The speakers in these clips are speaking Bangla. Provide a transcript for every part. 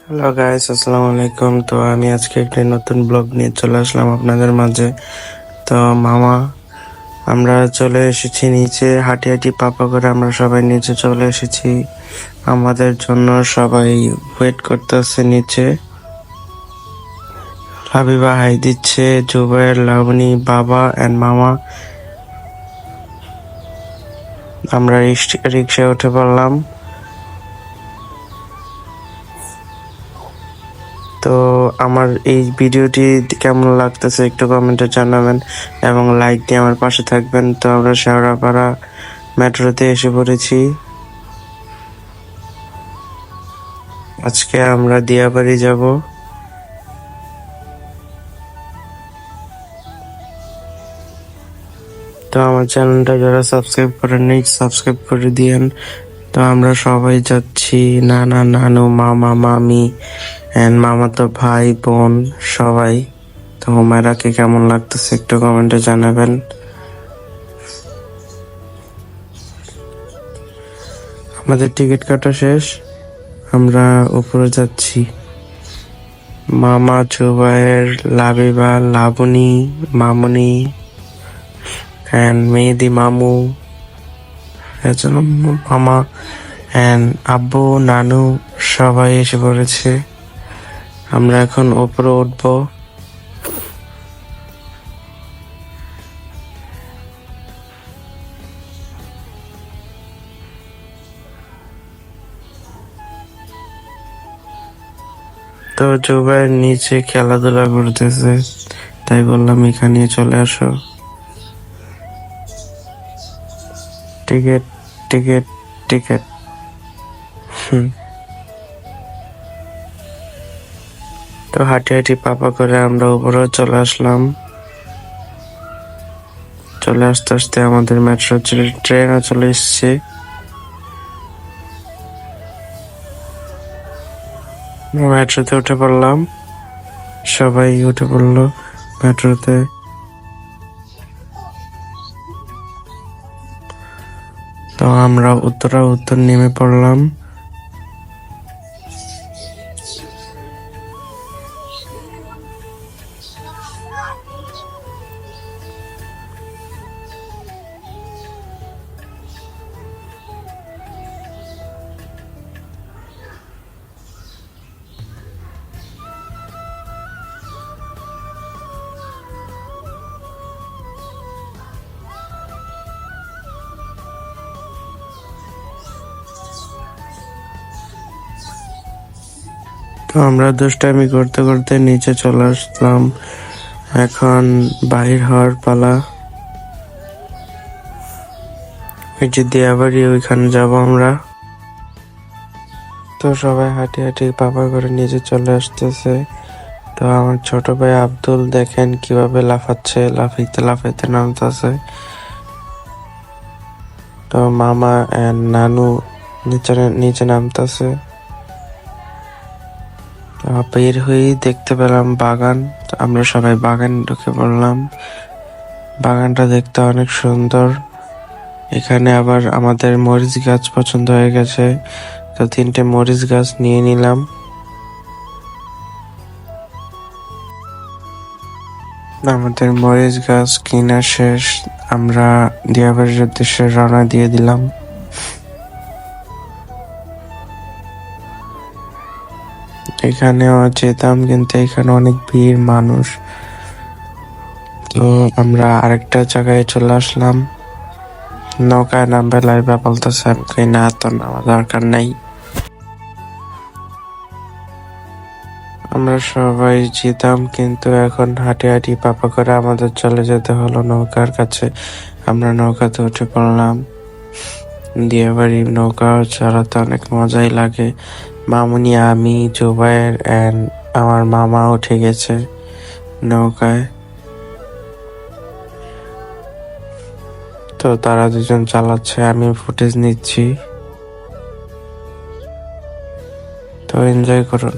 হ্যালো গাইস, আসসালামু আলাইকুম। তো আমি আজকে একটি নতুন ব্লগ নিয়ে চলে আসলাম আপনাদের মাঝে। তো মামা, আমরা চলে এসেছি নিচে, হাঁটি হাঁটি পাপা করে আমরা সবাই নিচে চলে এসেছি। আমাদের জন্য সবাই ওয়েট করতেছে নিচে। হাবিবা হাই দিচ্ছে, জুবাইর, লাবণী, বাবা এন্ড মামা। আমরা রিক্সায় উঠে পড়লাম। তো আমার এই ভিডিওটি কেমন লাগতেছে একটু কমেন্টে জানাবেন এবং লাইক দিয়ে আমার পাশে থাকবেন। তো আমরা শেওড়াপাড়া মেট্রোতে এসে পড়েছি। আজকে আমরা দিয়াবাড়ি যাব। তো আমার চ্যানেলটা যারা সাবস্ক্রাইব করেননি সাবস্ক্রাইব করে দিয়েন। তো আমরা সবাই যাচ্ছি, নানা, নানু, মামা, মামি এন্ড মামাতো ভাই, বোন সবাই। তো হুমায়রাকে কেমন লাগতেছে একটু কমেন্টে জানাবেন। আমাদের টিকিট কাটা শেষ, আমরা উপরে যাচ্ছি। মামা, জুবায়ের, লাবিবা, লাবণী, মামুনি এন্ড মেহেদি, মামু, এজন্য মামা এন্ড আব্বু, নানু সবাই এসে পড়েছে। আমরা এখন উপরে উঠবো। তো জুবাইর নিচে খেলাধুলা করতেছে, তাই বললাম এখানে চলে আসো। Ticket, ticket, ticket. তো হাঁটি হাঁটি পাপা করে আমরা উপরে চলে আসলাম। চলে আসতে আসতে আমাদের মেট্রো ট্রেনও চলে এসছে। মেট্রোতে উঠে পড়লাম, সবাই উঠে পড়লো মেট্রোতে। তো আমরা উত্তর নেমে পড়লাম। তো আমরা দুষ্টামি করতে করতে নিচে চলে আসলাম। এখন বাহির হওয়ার পালা। ওই যে দিয়াবাড়ি, ওইখানে যাব আমরা। তো সবাই হাঁটি হাঁটি পাপা করে নিচে চলে আসতেছে। তো আমার ছোট ভাই আব্দুল দেখেন কিভাবে লাফাচ্ছে, লাফাইতে লাফাইতে নামতেছে। তো মামা এন্ড নানু নিচে নামতেছে। বের হয়েই দেখতে পেলাম বাগান। তো আমরা সবাই বাগানে ঢুকে পড়লাম। বাগানটা দেখতে অনেক সুন্দর। এখানে আবার আমাদের মরিচ গাছ পছন্দ হয়ে গেছে, তো 3টে মরিচ গাছ নিয়ে নিলাম। আমাদের মরিচ গাছ কিনা শেষ, আমরা দিয়াবাড়ির উদ্দেশ্যে রওনা দিয়ে দিলাম। এখানেও যেতাম, কিন্তু এখানে অনেক ভিড় মানুষ। তো আমরা আরেকটা জায়গায় চলে আসলাম। নৌকায় নামবে লাইবা বলতেছে, আমি না, তো নামা দরকার নাই। আমরা সবাই যেতাম, কিন্তু এখন হাঁটি হাঁটি পাপা করে আমাদের চলে যেতে হলো নৌকার কাছে। আমরা নৌকাতে উঠে পড়লাম। দিয়াবাড়ি নৌকা চালাতে অনেক মজাই লাগে। মামুনি, আমি, জুবায়ের এন্ড আমার মামা উঠে গেছে নৌকায়। তো তারা দুজন চালাচ্ছে, আমি ফুটেজ নিচ্ছি। তো এনজয় করুন।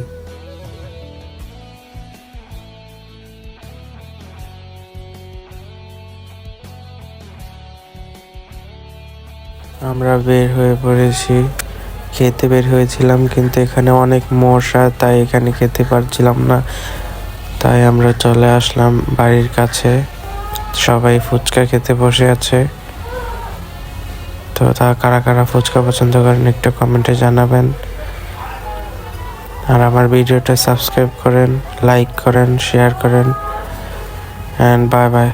আমরা বের হয়ে পড়েছি। খেতে বের হয়েছিলাম, কিন্তু এখানে অনেক মশা, তাই এখানে খেতে পারছিলাম না। তাই আমরা চলে আসলাম বাড়ির কাছে। সবাই ফুচকা খেতে বসে আছে। তো তা কারা কারা ফুচকা পছন্দ করেন একটু কমেন্টে জানাবেন। আর আমার ভিডিওটা সাবস্ক্রাইব করেন, লাইক করেন, শেয়ার করেন। And bye bye.